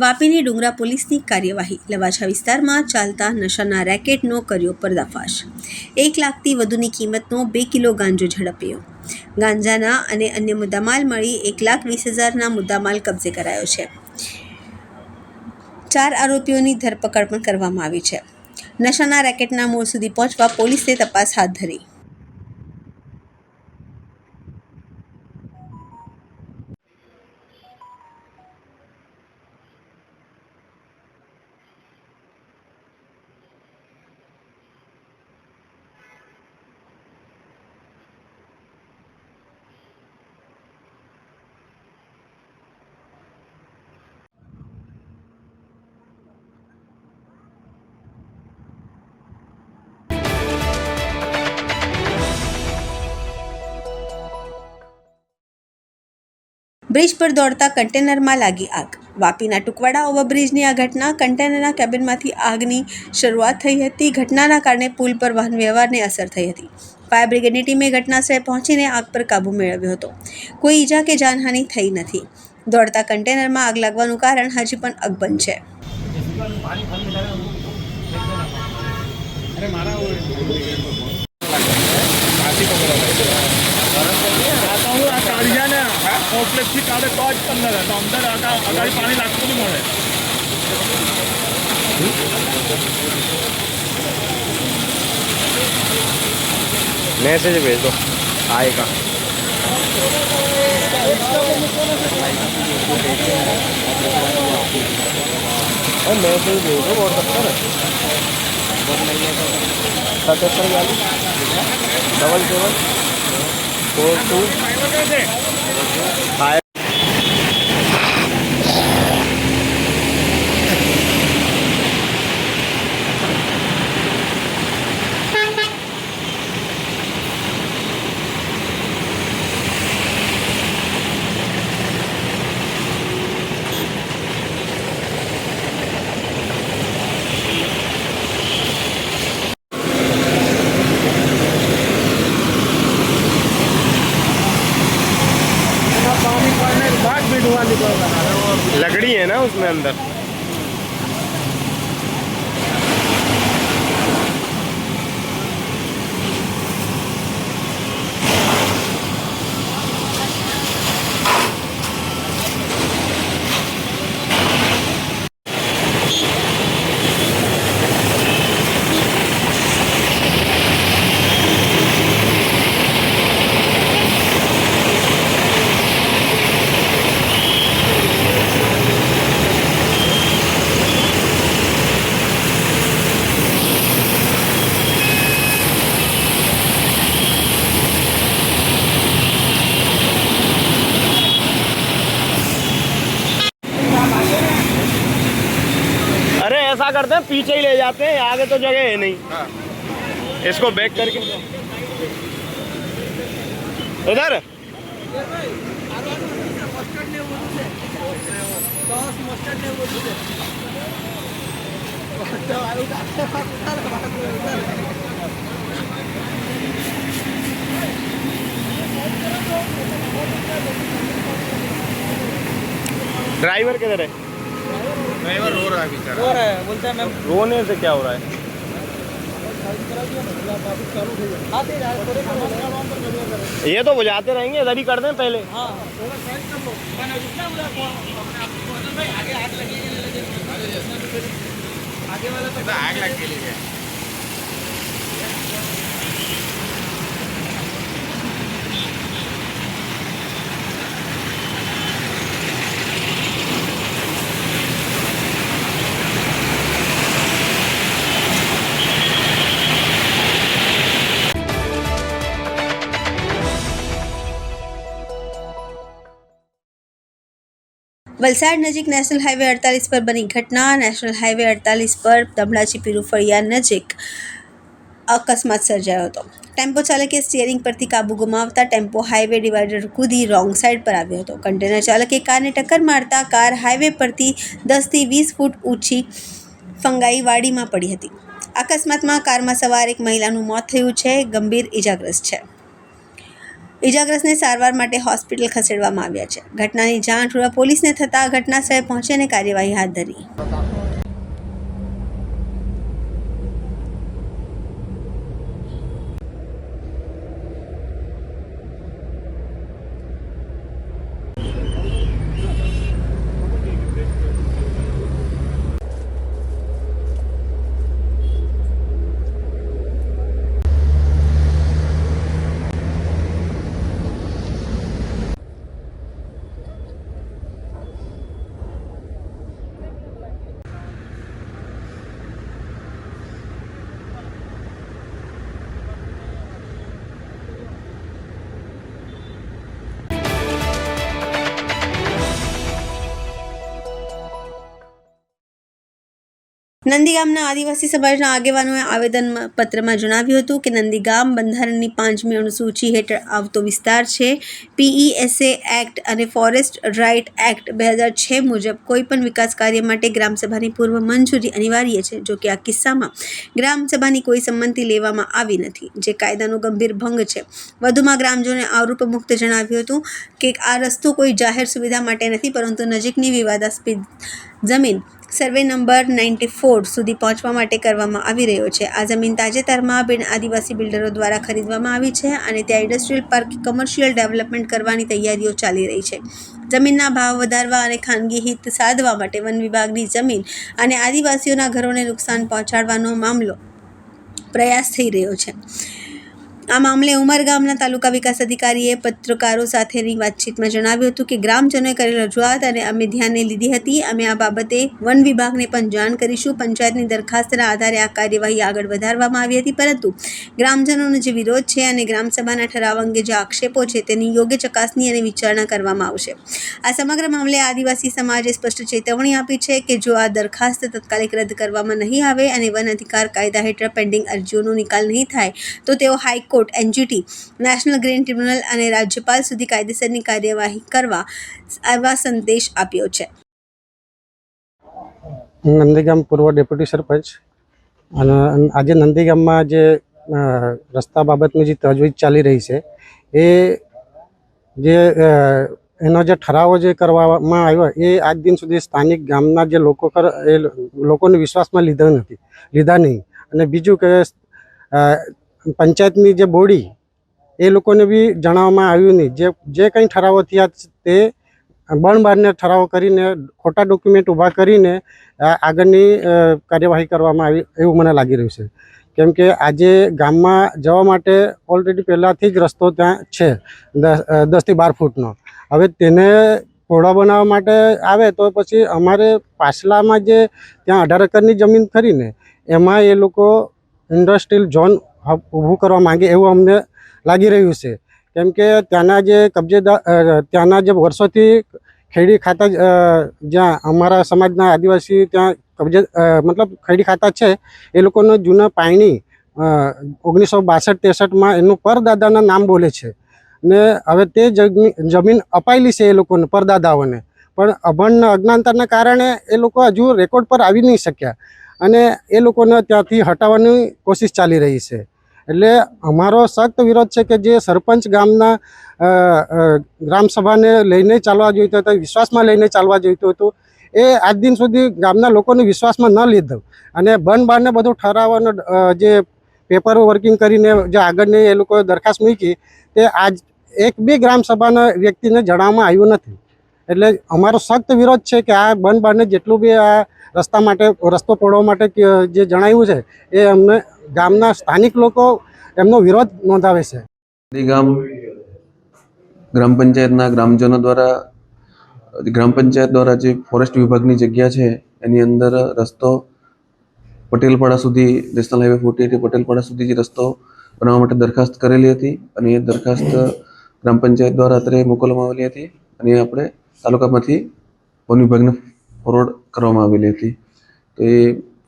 વાપીની ડુંગરા પોલીસની કાર્યવાહી। લવાછા વિસ્તારમાં ચાલતા નશાના રેકેટનો કર્યો પર્દાફાશ। 1 લાખથી વધુની કિંમતનો 2 કિલો ગાંજો ઝડપ્યો। ગાંજાના અને અન્ય મુદ્દામાલ મળી 1,20,000ના મુદ્દામાલ કબજે કરાયો છે। 4 આરોપીઓની ધરપકડ પણ કરવામાં આવી છે। નશાના રેકેટના મૂળ સુધી પહોંચવા પોલીસે તપાસ હાથ ધરી। બ્રિજ પર દોડતા કન્ટેનરમાં લાગી આગ। વાપીના ટુકવાડા ઓવરબ્રિજની આ ઘટના કન્ટેનરના કેબિનમાંથી આગની શરૂઆત થઈ હતી। ઘટનાના કારણે પુલ પર વાહન વ્યવહારને અસર થઈ હતી। ફાયર બ્રિગેડની ટીમે ઘટનાસ્થળે પહોંચીને આગ પર કાબૂ મેળવ્યો હતો। કોઈ ઈજા કે જાનહાનિ થઈ નથી। દોડતા કન્ટેનરમાં આગ લાગવાનું કારણ હજી પણ અકબંધ છે। કોમ્પ્લેક્સથી કાઢે તો જ અંદર તો અંદર અગાડી પાણી લાગતું નહીં મળે। मैसेज भेज दो आएगा। मैसेज भेज दो बहुत अच्छा है। 77 लकड़ी है ना उसमें अंदर। अरे ऐसा करते हैं पीछे ही ले जाते हैं, आगे तो जगह है नहीं। इसको बैक करके इधर ड्राइवर किधर है? ड्राइवर रो रहा है बेचारा। रो रहा है, बोलता है मैं रोने से क्या हो रहा है? ये तो बुझाते रहेंगे, इधर ही कर दें पहले। आग लग गई है। વલસાડ નજીક નેશનલ હાઈવે 48 પર બની ઘટના। નેશનલ હાઈવે 48 પર ધમલાજી પીરુફળિયા નજીક અકસ્માત સર્જાયો હતો। ટેમ્પો ચાલકે સ્ટીયરિંગ પરથી કાબુ ગુમાવતા ટેમ્પો હાઈવે ડિવાઈડર કૂદી રોંગ સાઈડ પર આવ્યો હતો। કન્ટેનર ચાલકે કારને ટક્કર મારતા કાર હાઈવે પરથી 10થી 20 ફૂટ ઊંચી ફંગાઈ વાડીમાં પડી હતી। અકસ્માતમાં કારમાં સવાર એક મહિલાનું મોત થયું છે, ગંભીર ઇજાગ્રસ્ત છે। ઇજાગ્રસ્તને સારવાર માટે હોસ્પિટલ ખસેડવામાં આવ્યા છે. ઘટનાની જાણ રૂરલ પોલીસને થતાં ઘટના સ્થળે પહોંચી અને કાર્યવાહી હાથ ધરી. નંદીગામના આદિવાસી સમાજના આગેવાનોએ આવેદનપત્રમાં જણાવ્યું હતું કે નંદીગામ બંધારણની 5મી અનુસૂચિ હેઠળ આવતો વિસ્તાર છે. PESA એક્ટ અને ફોરેસ્ટ રાઇટ એક્ટ 2006 મુજબ કોઈપણ વિકાસ કાર્ય માટે ગ્રામસભાની પૂર્વ મંજૂરી અનિવાર્ય છે. જોકે આ કિસ્સામાં ગ્રામસભાની કોઈ સંમતિ લેવામાં આવી નથી, જે કાયદાનો ગંભીર ભંગ છે. વધુમાં ગ્રામજનોએ આરોપમુક્ત જણાવ્યું હતું કે આ રસ્તો કોઈ જાહેર સુવિધા માટે નથી, પરંતુ નજીકની વિવાદાસ્પદ જમીન સર્વે નંબર 94 સુધી પહોંચવા માટે કરવામાં આવી રહ્યો છે. આ જમીન તાજેતરમાં બિન આદિવાસી બિલ્ડરો દ્વારા ખરીદવામાં આવી છે અને ત્યાં ઇન્ડસ્ટ્રીયલ પાર્ક કમર્શિયલ ડેવલપમેન્ટ કરવાની તૈયારીઓ ચાલી રહી છે. જમીનના ભાવ વધારવા અને ખાનગી હિત સાધવા માટે વન વિભાગની જમીન અને આદિવાસીઓના ઘરોને નુકસાન પહોંચાડવાનો મામલો પ્રયાસ થઈ રહ્યો છે. આ મામલે ઉમરગામના તાલુકા વિકાસ અધિકારીએ પત્રકારો સાથેની વાતચીતમાં જણાવ્યું હતું કે ગ્રામજનોએ કરેલ રજૂઆત અને અમે ધ્યાને લીધી હતી. અમે આ બાબતે વન વિભાગને પણ જાણ કરીશું. પંચાયતની દરખાસ્તના આધારે આ કાર્યવાહી આગળ વધારવામાં આવી હતી, પરંતુ ગ્રામજનોનો જે વિરોધ છે અને ગ્રામસભાના ઠરાવ અંગે જે આક્ષેપો છે તેની યોગ્ય ચકાસણી અને વિચારણા કરવામાં આવશે. આ સમગ્ર મામલે આદિવાસી સમાજે સ્પષ્ટ ચેતવણી આપી છે કે જો આ દરખાસ્ત તાત્કાલિક રદ કરવામાં નહીં આવે અને વન અધિકાર કાયદા હેઠળ પેન્ડિંગ અરજીઓનો નિકાલ નહીં થાય તો તેઓ high court, NGT, national green tribunal અને રાજ્યપાલ સુધી કાયદેસરની કાર્યવાહી કરવા આવા સંદેશ આપ્યો છે. નંદીગામ પૂર્વ ડેપ્યુટી સરપંચ અને આજે નંદીગામમાં જે રસ્તા બાબતની જે તજવીજ ચાલી રહી છે એ જે એનો જે ઠરાવો જે કરવામાં આવ્યો એ આજ દિન સુધી સ્થાનિક ગામના જે લોકોને વિશ્વાસમાં લીધા નહીં. અને બીજું કે પંચાયતની જે બોડી એ લોકોને બી જણાવવામાં આવ્યું નહીં. જે કંઈ ઠરાવો થયા તે બણબારને ઠરાવો કરીને ખોટા ડોક્યુમેન્ટ ઊભા કરીને આગળની કાર્યવાહી કરવામાં આવી એવું મને લાગી રહ્યું છે. કેમ કે આજે ગામમાં જવા માટે ઓલરેડી પહેલાંથી જ રસ્તો ત્યાં છે 10 થી 12 ફૂટનો. હવે તેને પહોળો બનાવવા માટે આવે તો પછી અમારે પાછલામાં જે ત્યાં 18 એકરની જમીન ખરીને એમાં એ લોકો ઇન્ડસ્ટ્રીયલ ઝોન ઊભું કરવા માંગે એવું અમને લાગી રહ્યું છે. કેમ કે ત્યાંના જે ત્યાંના જે વર્ષોથી ખેડી ખાતા જ્યાં અમારા સમાજના આદિવાસી ત્યાં મતલબ ખેડી ખાતા છે એ લોકોનો જૂના પાયણી 1962-63માં એનું પરદાદાના નામ બોલે છે ને હવે તે જમીન અપાયેલી છે એ લોકોને પરદાદાઓને, પણ અભણ અજ્ઞાનતાના કારણે એ લોકો હજુ રેકોર્ડ પર આવી નહીં શક્યા અને એ લોકોને ત્યાંથી હટાવવાની કોશિશ ચાલી રહી છે. એટલે અમારો સખ્ત વિરોધ છે કે જે સરપંચ ગામના ગ્રામસભાને લઈને ચાલવા જોઈતો હતો, વિશ્વાસમાં લઈને ચાલવા જોઈતું હતું, એ આજ દિન સુધી ગામના લોકોને વિશ્વાસમાં ન લીધો અને બનબારને બધું ઠરાવવાનો જે પેપર વર્કિંગ કરીને જે આગળની એ લોકોએ દરખાસ્ત મૂકી તે આજ એક બી ગ્રામસભાના વ્યક્તિને જણાવવામાં આવ્યું નથી. એટલે અમારો સખ્ત વિરોધ છે કે આ બનબારને જેટલું બી આ રસ્તો પોળવા માટે જે જણાવ્યું છે એ અમને ગામના સ્થાનિક લોકો એમનો વિરોધ નોંધાવે છે. નંદીગામ ગ્રામ પંચાયતના ગ્રામજનો દ્વારા ગ્રામ પંચાયત દ્વારા જે ફોરેસ્ટ વિભાગની જગ્યા છે એની અંદર રસ્તો પટેલપાડા સુધી, નેશનલ હાઈવે 48 પટેલપાડા સુધી જે રસ્તો બનાવવા માટે દરખાસ્ત કરેલી હતી અને એ દરખાસ્ત ગ્રામ પંચાયત દ્વારા અત્યારે મોકલવામાં આવેલી હતી અને એ આપણે તાલુકામાંથી વન વિભાગને ફોરવર્ડ કરવામાં આવેલી હતી. તો એ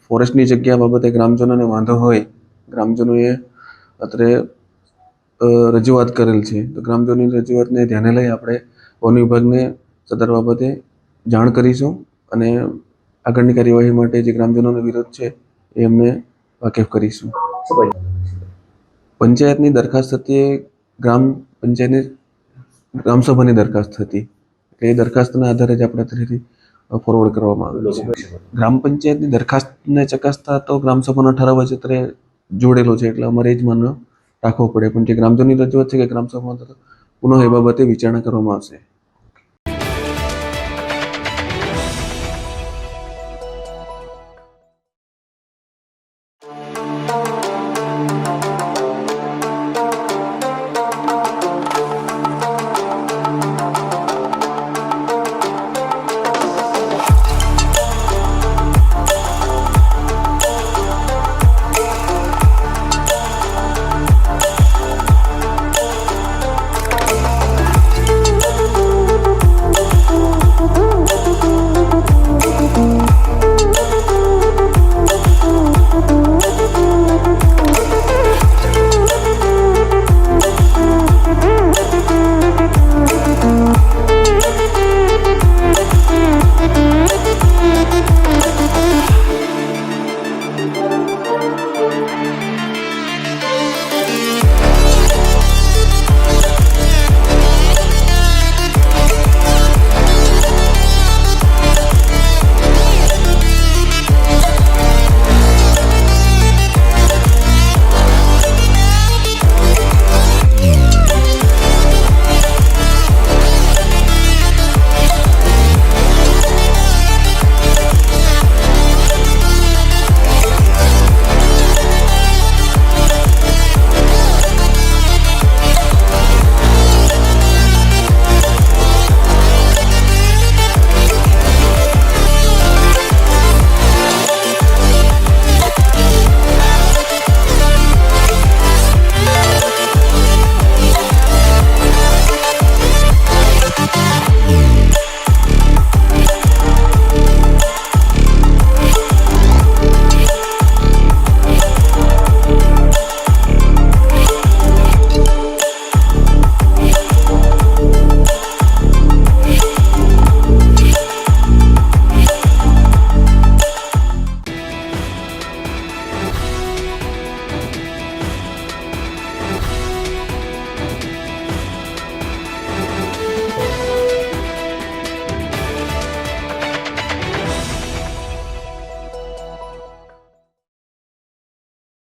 ફોરેસ્ટની જગ્યા બાબતે ગ્રામજનોને વાંધો હોય, ગ્રામજનોએ અત્યારે રજૂઆત કરેલ છે. તો ગ્રામજનોની રજૂઆતને ધ્યાને લઈ આપણે વન વિભાગને સદર બાબતે જાણ કરીશું અને આગળની કાર્યવાહી માટે જે ગ્રામજનોનો વિરોધ છે એ અમને વાકેફ કરીશું. પંચાયતની દરખાસ્ત હતી ગ્રામ પંચાયતની ગ્રામસભાની દરખાસ્ત હતી. એ દરખાસ્તના આધારે જ આપણે અત્યારેથી ફોરવર્ડ કરવામાં આવેલું છે. ગ્રામ પંચાયતની દરખાસ્તને ચકાસતા તો ગ્રામસભાનો ઠરાવ જ અત્યારે જોડેલો છે, એટલે અમારે એ જ માનવો રાખવો પડે. પણ જે ગ્રામજનોની રજૂઆત છે કે ગ્રામસભામાં પુનઃ એ બાબતે વિચારણા કરવામાં આવશે.